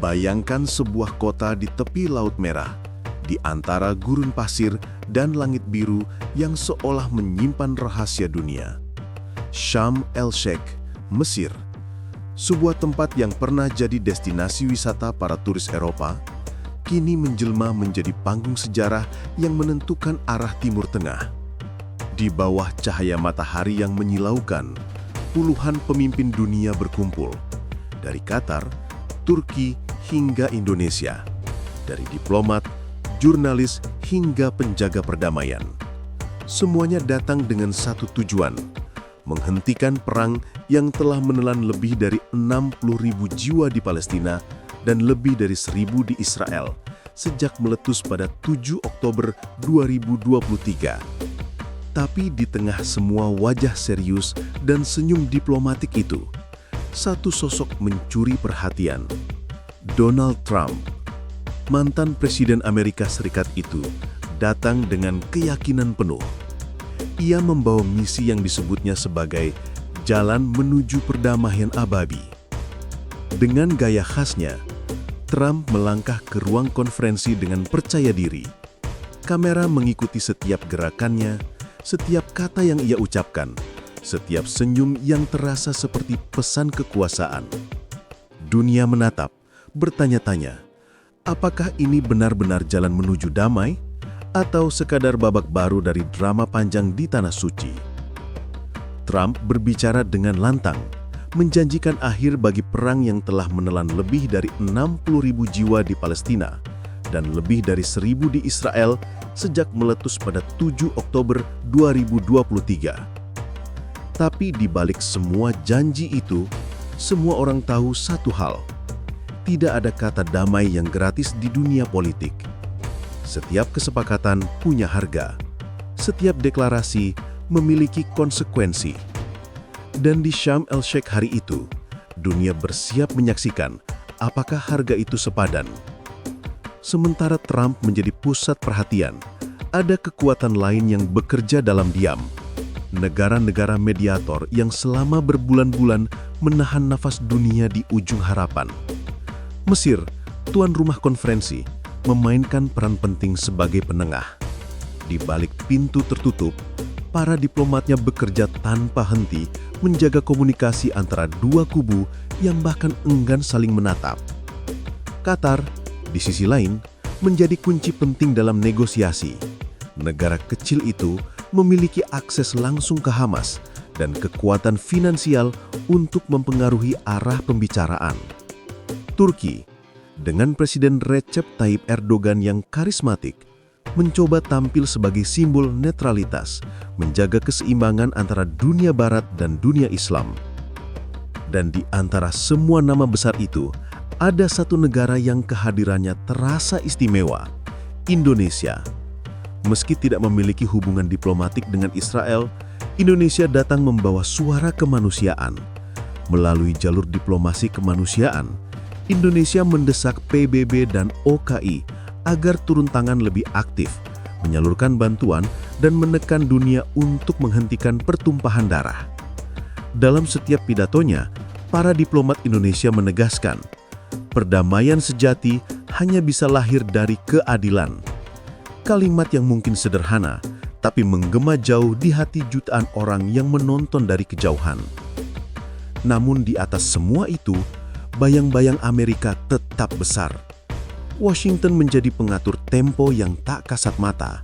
Bayangkan sebuah kota di tepi Laut Merah, di antara gurun pasir dan langit biru yang seolah menyimpan rahasia dunia. Sharm el-Sheikh, Mesir. Sebuah tempat yang pernah jadi destinasi wisata para turis Eropa, kini menjelma menjadi panggung sejarah yang menentukan arah Timur Tengah. Di bawah cahaya matahari yang menyilaukan, puluhan pemimpin dunia berkumpul. Dari Qatar, Turki, hingga Indonesia. Dari diplomat, jurnalis, hingga penjaga perdamaian. Semuanya datang dengan satu tujuan, menghentikan perang yang telah menelan lebih dari 60.000 jiwa di Palestina dan lebih dari 1.000 di Israel sejak meletus pada 7 Oktober 2023. Tapi di tengah semua wajah serius dan senyum diplomatik itu, satu sosok mencuri perhatian. Donald Trump, mantan Presiden Amerika Serikat itu, datang dengan keyakinan penuh. Ia membawa misi yang disebutnya sebagai jalan menuju perdamaian abadi. Dengan gaya khasnya, Trump melangkah ke ruang konferensi dengan percaya diri. Kamera mengikuti setiap gerakannya, setiap kata yang ia ucapkan, setiap senyum yang terasa seperti pesan kekuasaan. Dunia menatap, bertanya-tanya, apakah ini benar-benar jalan menuju damai atau sekadar babak baru dari drama panjang di Tanah Suci? Trump berbicara dengan lantang, menjanjikan akhir bagi perang yang telah menelan lebih dari 60.000 jiwa di Palestina dan lebih dari 1.000 di Israel sejak meletus pada 7 Oktober 2023. Tapi di balik semua janji itu, semua orang tahu satu hal. Tidak ada kata damai yang gratis di dunia politik. Setiap kesepakatan punya harga. Setiap deklarasi memiliki konsekuensi. Dan di Sharm el-Sheikh hari itu, dunia bersiap menyaksikan apakah harga itu sepadan. Sementara Trump menjadi pusat perhatian, ada kekuatan lain yang bekerja dalam diam. Negara-negara mediator yang selama berbulan-bulan menahan nafas dunia di ujung harapan. Mesir, tuan rumah konferensi, memainkan peran penting sebagai penengah. Di balik pintu tertutup, para diplomatnya bekerja tanpa henti menjaga komunikasi antara dua kubu yang bahkan enggan saling menatap. Qatar, di sisi lain, menjadi kunci penting dalam negosiasi. Negara kecil itu memiliki akses langsung ke Hamas dan kekuatan finansial untuk mempengaruhi arah pembicaraan. Turki, dengan Presiden Recep Tayyip Erdogan yang karismatik, mencoba tampil sebagai simbol netralitas, menjaga keseimbangan antara dunia barat dan dunia Islam. Dan di antara semua nama besar itu, ada satu negara yang kehadirannya terasa istimewa, Indonesia. Meski tidak memiliki hubungan diplomatik dengan Israel, Indonesia datang membawa suara kemanusiaan. Melalui jalur diplomasi kemanusiaan, Indonesia mendesak PBB dan OKI agar turun tangan lebih aktif, menyalurkan bantuan dan menekan dunia untuk menghentikan pertumpahan darah. Dalam setiap pidatonya, para diplomat Indonesia menegaskan, perdamaian sejati hanya bisa lahir dari keadilan. Kalimat yang mungkin sederhana, tapi menggema jauh di hati jutaan orang yang menonton dari kejauhan. Namun di atas semua itu, bayang-bayang Amerika tetap besar. Washington menjadi pengatur tempo yang tak kasat mata.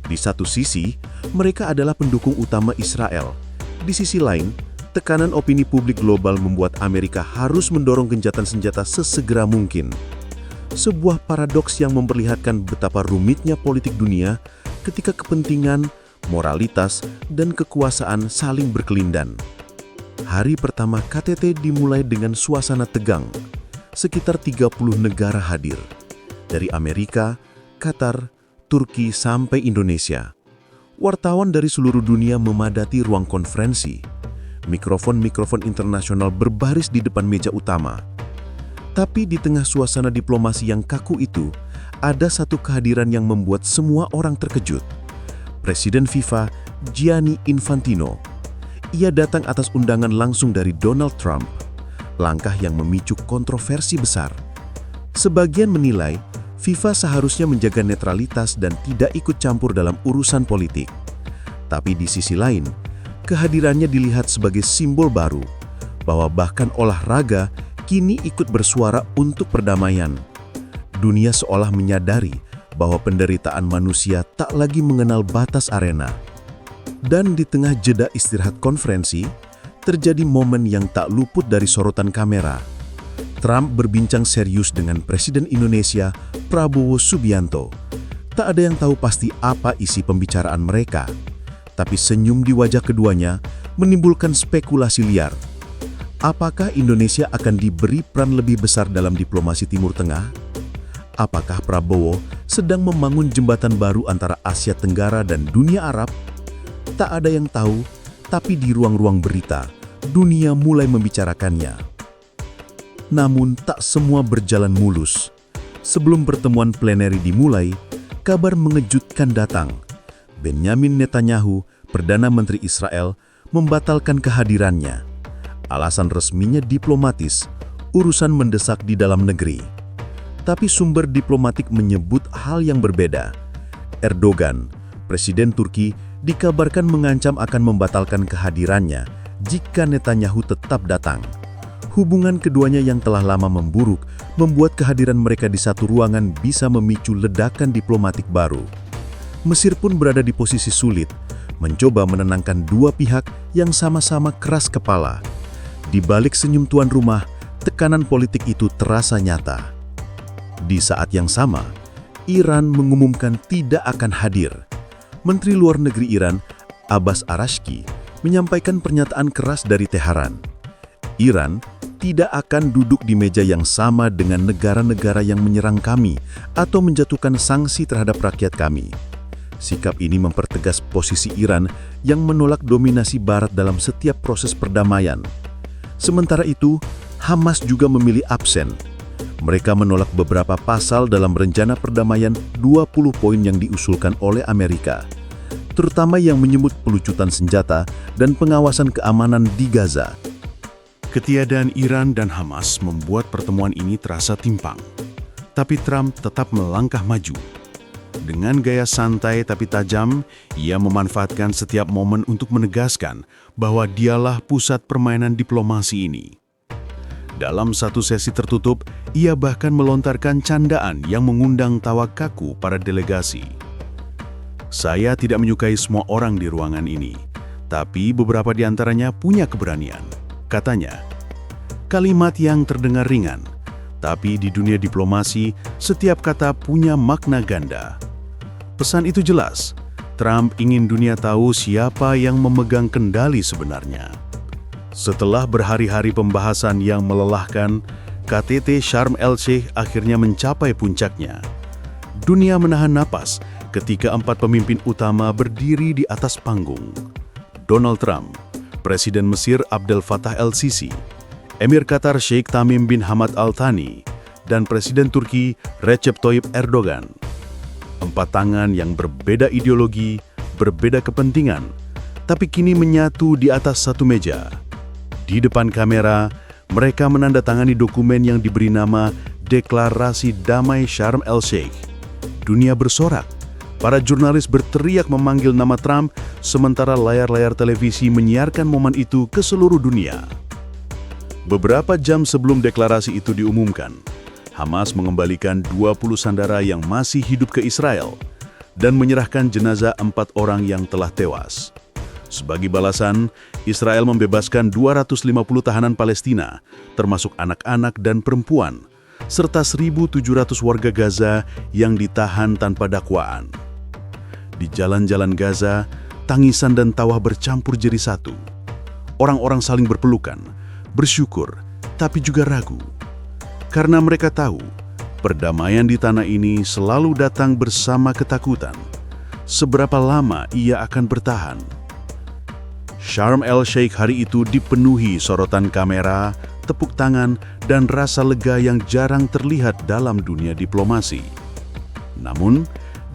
Di satu sisi, mereka adalah pendukung utama Israel. Di sisi lain, tekanan opini publik global membuat Amerika harus mendorong gencatan senjata sesegera mungkin. Sebuah paradoks yang memperlihatkan betapa rumitnya politik dunia ketika kepentingan, moralitas, dan kekuasaan saling berkelindan. Hari pertama KTT dimulai dengan suasana tegang. Sekitar 30 negara hadir. Dari Amerika, Qatar, Turki, sampai Indonesia. Wartawan dari seluruh dunia memadati ruang konferensi. Mikrofon-mikrofon internasional berbaris di depan meja utama. Tapi di tengah suasana diplomasi yang kaku itu, ada satu kehadiran yang membuat semua orang terkejut. Presiden FIFA, Gianni Infantino. Ia datang atas undangan langsung dari Donald Trump. Langkah yang memicu kontroversi besar. Sebagian menilai FIFA seharusnya menjaga netralitas dan tidak ikut campur dalam urusan politik. Tapi di sisi lain, kehadirannya dilihat sebagai simbol baru bahwa bahkan olahraga kini ikut bersuara untuk perdamaian. Dunia seolah menyadari bahwa penderitaan manusia tak lagi mengenal batas arena. Dan di tengah jeda istirahat konferensi, terjadi momen yang tak luput dari sorotan kamera. Trump berbincang serius dengan Presiden Indonesia, Prabowo Subianto. Tak ada yang tahu pasti apa isi pembicaraan mereka, tapi senyum di wajah keduanya menimbulkan spekulasi liar. Apakah Indonesia akan diberi peran lebih besar dalam diplomasi Timur Tengah? Apakah Prabowo sedang membangun jembatan baru antara Asia Tenggara dan dunia Arab? Tak ada yang tahu, tapi di ruang-ruang berita, dunia mulai membicarakannya. Namun tak semua berjalan mulus. Sebelum pertemuan plenary dimulai, kabar mengejutkan datang. Benyamin Netanyahu, Perdana Menteri Israel, membatalkan kehadirannya. Alasan resminya diplomatis, urusan mendesak di dalam negeri. Tapi sumber diplomatik menyebut hal yang berbeda. Erdogan, Presiden Turki, dikabarkan mengancam akan membatalkan kehadirannya jika Netanyahu tetap datang. Hubungan keduanya yang telah lama memburuk membuat kehadiran mereka di satu ruangan bisa memicu ledakan diplomatik baru. Mesir pun berada di posisi sulit, mencoba menenangkan dua pihak yang sama-sama keras kepala. Di balik senyum tuan rumah, tekanan politik itu terasa nyata. Di saat yang sama, Iran mengumumkan tidak akan hadir. Menteri Luar Negeri Iran, Abbas Araghchi, menyampaikan pernyataan keras dari Teheran. Iran tidak akan duduk di meja yang sama dengan negara-negara yang menyerang kami atau menjatuhkan sanksi terhadap rakyat kami. Sikap ini mempertegas posisi Iran yang menolak dominasi Barat dalam setiap proses perdamaian. Sementara itu, Hamas juga memilih absen. Mereka menolak beberapa pasal dalam rencana perdamaian 20 poin yang diusulkan oleh Amerika, terutama yang menyebut pelucutan senjata dan pengawasan keamanan di Gaza. Ketiadaan Iran dan Hamas membuat pertemuan ini terasa timpang. Tapi Trump tetap melangkah maju. Dengan gaya santai tapi tajam, ia memanfaatkan setiap momen untuk menegaskan bahwa dialah pusat permainan diplomasi ini. Dalam satu sesi tertutup, ia bahkan melontarkan candaan yang mengundang tawa kaku para delegasi. Saya tidak menyukai semua orang di ruangan ini, tapi beberapa di antaranya punya keberanian, katanya. Kalimat yang terdengar ringan, tapi di dunia diplomasi, setiap kata punya makna ganda. Pesan itu jelas, Trump ingin dunia tahu siapa yang memegang kendali sebenarnya. Setelah berhari-hari pembahasan yang melelahkan, KTT Sharm el-Sheikh akhirnya mencapai puncaknya. Dunia menahan napas ketika 4 pemimpin utama berdiri di atas panggung. Donald Trump, Presiden Mesir Abdel Fattah el-Sisi, Emir Qatar Sheikh Tamim bin Hamad Al Thani, dan Presiden Turki Recep Tayyip Erdogan. 4 tangan yang berbeda ideologi, berbeda kepentingan, tapi kini menyatu di atas satu meja. Di depan kamera, mereka menandatangani dokumen yang diberi nama Deklarasi Damai Sharm el-Sheikh. Dunia bersorak, para jurnalis berteriak memanggil nama Trump, sementara layar-layar televisi menyiarkan momen itu ke seluruh dunia. Beberapa jam sebelum deklarasi itu diumumkan, Hamas mengembalikan 20 sandera yang masih hidup ke Israel dan menyerahkan jenazah 4 orang yang telah tewas. Sebagai balasan, Israel membebaskan 250 tahanan Palestina, termasuk anak-anak dan perempuan, serta 1.700 warga Gaza yang ditahan tanpa dakwaan. Di jalan-jalan Gaza, tangisan dan tawa bercampur jadi satu. Orang-orang saling berpelukan, bersyukur, tapi juga ragu. Karena mereka tahu, perdamaian di tanah ini selalu datang bersama ketakutan. Seberapa lama ia akan bertahan? Sharm el-Sheikh hari itu dipenuhi sorotan kamera, tepuk tangan, dan rasa lega yang jarang terlihat dalam dunia diplomasi. Namun,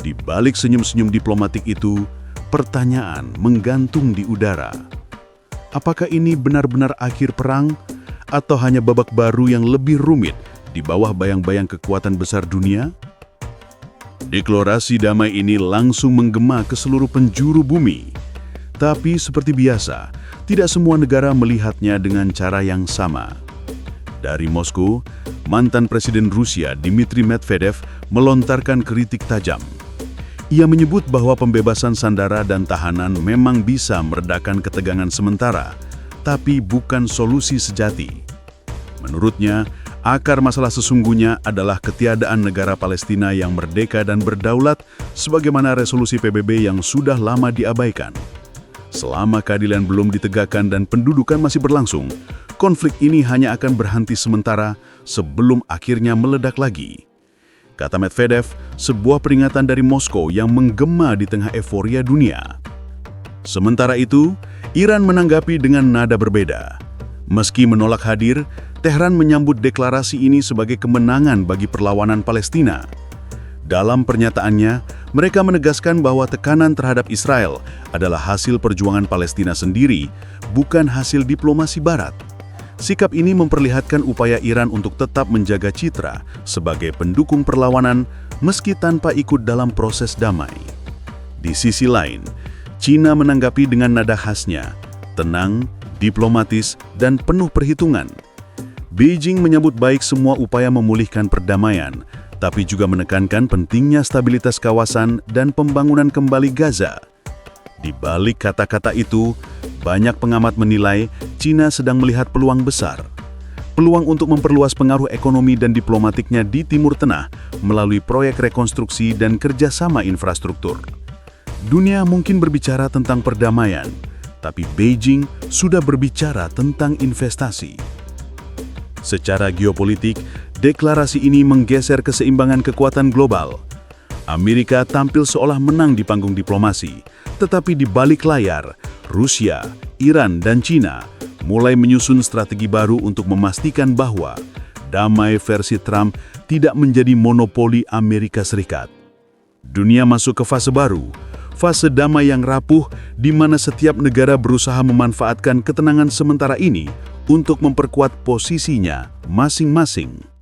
di balik senyum-senyum diplomatik itu, pertanyaan menggantung di udara. Apakah ini benar-benar akhir perang, atau hanya babak baru yang lebih rumit di bawah bayang-bayang kekuatan besar dunia? Deklarasi damai ini langsung menggema ke seluruh penjuru bumi. Tapi seperti biasa, tidak semua negara melihatnya dengan cara yang sama. Dari Moskow, mantan Presiden Rusia Dmitry Medvedev melontarkan kritik tajam. Ia menyebut bahwa pembebasan sandera dan tahanan memang bisa meredakan ketegangan sementara, tapi bukan solusi sejati. Menurutnya, akar masalah sesungguhnya adalah ketiadaan negara Palestina yang merdeka dan berdaulat sebagaimana resolusi PBB yang sudah lama diabaikan. Selama keadilan belum ditegakkan dan pendudukan masih berlangsung, konflik ini hanya akan berhenti sementara sebelum akhirnya meledak lagi. Kata Medvedev, sebuah peringatan dari Moskow yang menggema di tengah euforia dunia. Sementara itu, Iran menanggapi dengan nada berbeda. Meski menolak hadir, Tehran menyambut deklarasi ini sebagai kemenangan bagi perlawanan Palestina. Dalam pernyataannya, mereka menegaskan bahwa tekanan terhadap Israel adalah hasil perjuangan Palestina sendiri, bukan hasil diplomasi Barat. Sikap ini memperlihatkan upaya Iran untuk tetap menjaga citra sebagai pendukung perlawanan meski tanpa ikut dalam proses damai. Di sisi lain, China menanggapi dengan nada khasnya, tenang, diplomatis, dan penuh perhitungan. Beijing menyambut baik semua upaya memulihkan perdamaian, tapi juga menekankan pentingnya stabilitas kawasan dan pembangunan kembali Gaza. Di balik kata-kata itu, banyak pengamat menilai China sedang melihat peluang besar. Peluang untuk memperluas pengaruh ekonomi dan diplomatiknya di Timur Tengah melalui proyek rekonstruksi dan kerjasama infrastruktur. Dunia mungkin berbicara tentang perdamaian, tapi Beijing sudah berbicara tentang investasi. Secara geopolitik, deklarasi ini menggeser keseimbangan kekuatan global. Amerika tampil seolah menang di panggung diplomasi, tetapi di balik layar, Rusia, Iran, dan China mulai menyusun strategi baru untuk memastikan bahwa damai versi Trump tidak menjadi monopoli Amerika Serikat. Dunia masuk ke fase baru, fase damai yang rapuh di mana setiap negara berusaha memanfaatkan ketenangan sementara ini untuk memperkuat posisinya masing-masing.